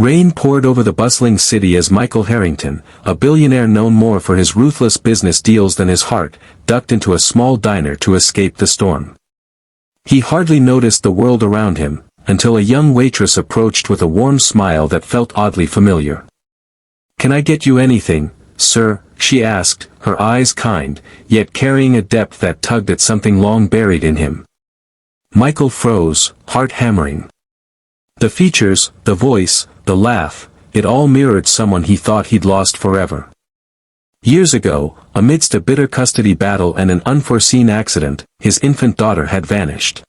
Rain poured over the bustling city as Michael Harrington, a billionaire known more for his ruthless business deals than his heart, ducked into a small diner to escape the storm. He hardly noticed the world around him, until a young waitress approached with a warm smile that felt oddly familiar. "Can I get you anything, sir?" she asked, her eyes kind, yet carrying a depth that tugged at something long buried in him. Michael froze, heart hammering. The features, the voice, the laugh, it all mirrored someone he thought he'd lost forever. Years ago, amidst a bitter custody battle and an unforeseen accident, his infant daughter had vanished.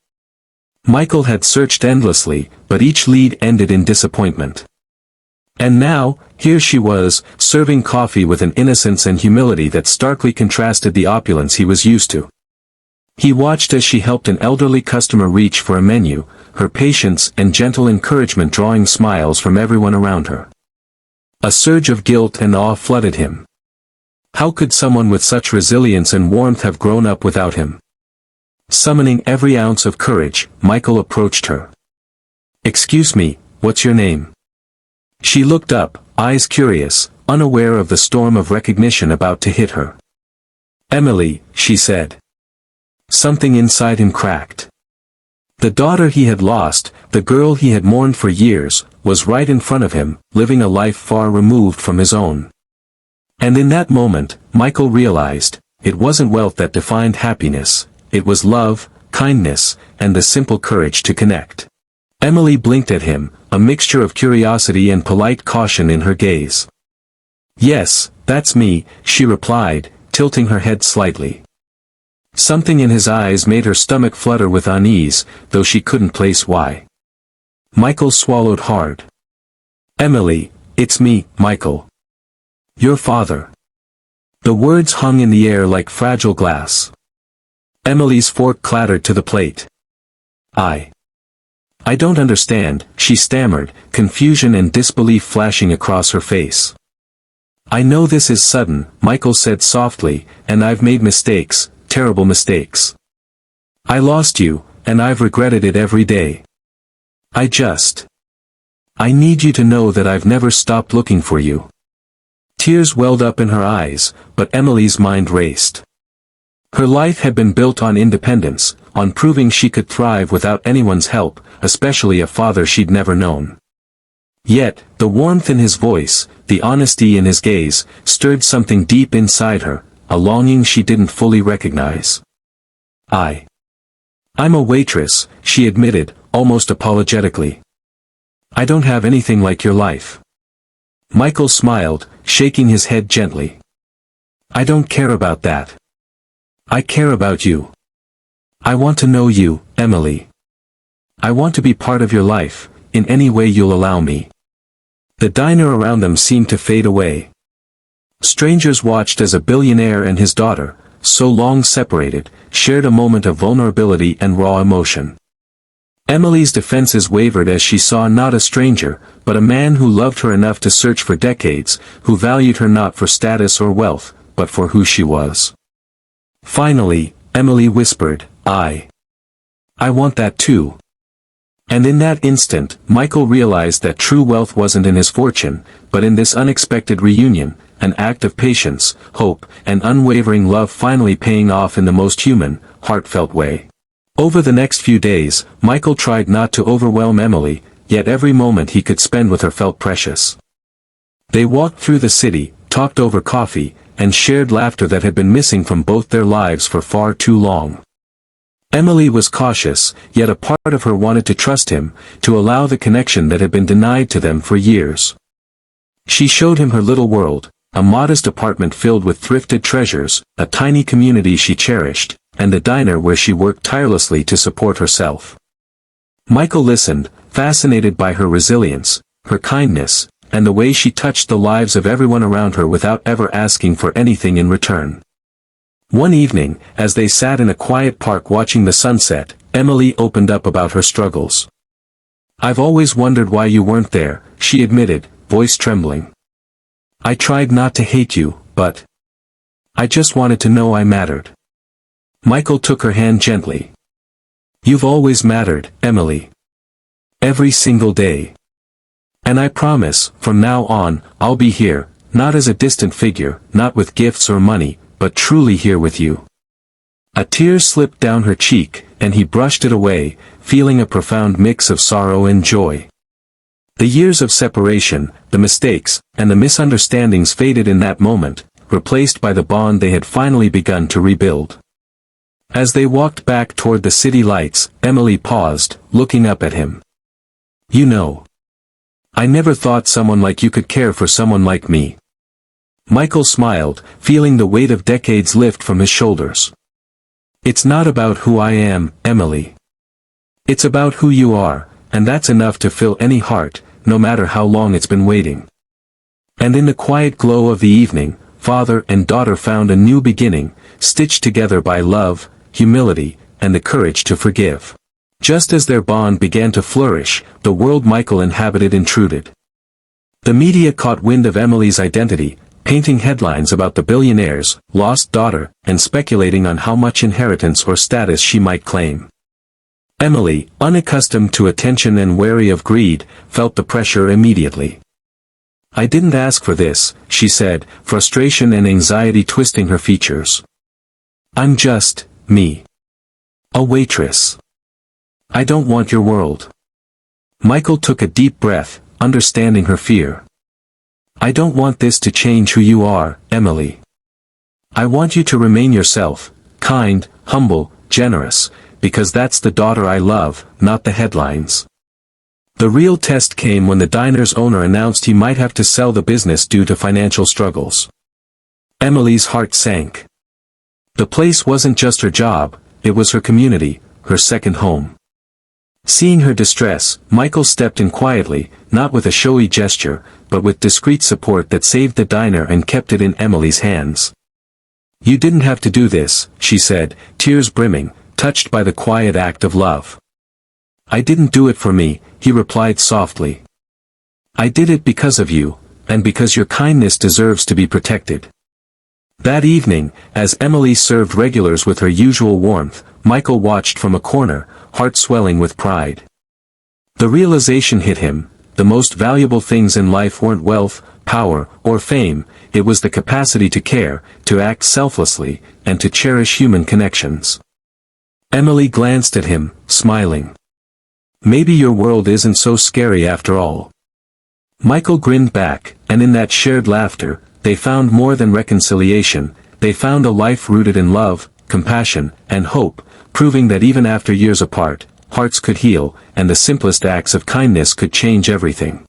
Michael had searched endlessly, but each lead ended in disappointment. And now, here she was, serving coffee with an innocence and humility that starkly contrasted the opulence he was used to. He watched as she helped an elderly customer reach for a menu, her patience and gentle encouragement drawing smiles from everyone around her. A surge of guilt and awe flooded him. How could someone with such resilience and warmth have grown up without him? Summoning every ounce of courage, Michael approached her. "Excuse me, what's your name?" She looked up, eyes curious, unaware of the storm of recognition about to hit her. "Emily," she said. Something inside him cracked. The daughter he had lost, the girl he had mourned for years, was right in front of him, living a life far removed from his own. And in that moment, Michael realized, it wasn't wealth that defined happiness, it was love, kindness, and the simple courage to connect. Emily blinked at him, a mixture of curiosity and polite caution in her gaze. "Yes, that's me," she replied, tilting her head slightly. Something in his eyes made her stomach flutter with unease, though she couldn't place why. Michael swallowed hard. "Emily, it's me, Michael. Your father." The words hung in the air like fragile glass. Emily's fork clattered to the plate. I don't understand," she stammered, confusion and disbelief flashing across her face. "I know this is sudden," Michael said softly, "and I've made mistakes, terrible mistakes. I lost you, and I've regretted it every day. I need you to know that I've never stopped looking for you." Tears welled up in her eyes, but Emily's mind raced. Her life had been built on independence, on proving she could thrive without anyone's help, especially a father she'd never known. Yet, the warmth in his voice, the honesty in his gaze, stirred something deep inside her, a longing she didn't fully recognize. I'm a waitress," she admitted, almost apologetically. "I don't have anything like your life." Michael smiled, shaking his head gently. "I don't care about that. I care about you. I want to know you, Emily. I want to be part of your life, in any way you'll allow me." The diner around them seemed to fade away. Strangers watched as a billionaire and his daughter, so long separated, shared a moment of vulnerability and raw emotion. Emily's defenses wavered as she saw not a stranger, but a man who loved her enough to search for decades, who valued her not for status or wealth, but for who she was. Finally, Emily whispered, I want that too." And in that instant, Michael realized that true wealth wasn't in his fortune, but in this unexpected reunion, an act of patience, hope, and unwavering love finally paying off in the most human, heartfelt way. Over the next few days, Michael tried not to overwhelm Emily, yet every moment he could spend with her felt precious. They walked through the city, talked over coffee, and shared laughter that had been missing from both their lives for far too long. Emily was cautious, yet a part of her wanted to trust him, to allow the connection that had been denied to them for years. She showed him her little world, a modest apartment filled with thrifted treasures, a tiny community she cherished, and a diner where she worked tirelessly to support herself. Michael listened, fascinated by her resilience, her kindness, and the way she touched the lives of everyone around her without ever asking for anything in return. One evening, as they sat in a quiet park watching the sunset, Emily opened up about her struggles. "I've always wondered why you weren't there," she admitted, voice trembling. "I tried not to hate you, but I just wanted to know I mattered." Michael took her hand gently. "You've always mattered, Emily. Every single day. And I promise, from now on, I'll be here, not as a distant figure, not with gifts or money, but truly here with you." A tear slipped down her cheek, and he brushed it away, feeling a profound mix of sorrow and joy. The years of separation, the mistakes, and the misunderstandings faded in that moment, replaced by the bond they had finally begun to rebuild. As they walked back toward the city lights, Emily paused, looking up at him. "You know, I never thought someone like you could care for someone like me." Michael smiled, feeling the weight of decades lift from his shoulders. "It's not about who I am, Emily. It's about who you are, and that's enough to fill any heart, no matter how long it's been waiting." And in the quiet glow of the evening, father and daughter found a new beginning, stitched together by love, humility, and the courage to forgive. Just as their bond began to flourish, the world Michael inhabited intruded. The media caught wind of Emily's identity, painting headlines about the billionaire's lost daughter, and speculating on how much inheritance or status she might claim. Emily, unaccustomed to attention and wary of greed, felt the pressure immediately. "I didn't ask for this," she said, frustration and anxiety twisting her features. "I'm just me. A waitress. I don't want your world." Michael took a deep breath, understanding her fear. "I don't want this to change who you are, Emily. I want you to remain yourself, kind, humble, generous, because that's the daughter I love, not the headlines." The real test came when the diner's owner announced he might have to sell the business due to financial struggles. Emily's heart sank. The place wasn't just her job, it was her community, her second home. Seeing her distress, Michael stepped in quietly, not with a showy gesture, but with discreet support that saved the diner and kept it in Emily's hands. "You didn't have to do this," she said, tears brimming, touched by the quiet act of love. "I didn't do it for me," he replied softly. "I did it because of you, and because your kindness deserves to be protected." That evening, as Emily served regulars with her usual warmth, Michael watched from a corner, heart swelling with pride. The realization hit him: the most valuable things in life weren't wealth, power, or fame, it was the capacity to care, to act selflessly, and to cherish human connections. Emily glanced at him, smiling. "Maybe your world isn't so scary after all." Michael grinned back, and in that shared laughter, they found more than reconciliation, they found a life rooted in love, compassion, and hope, proving that even after years apart, hearts could heal, and the simplest acts of kindness could change everything.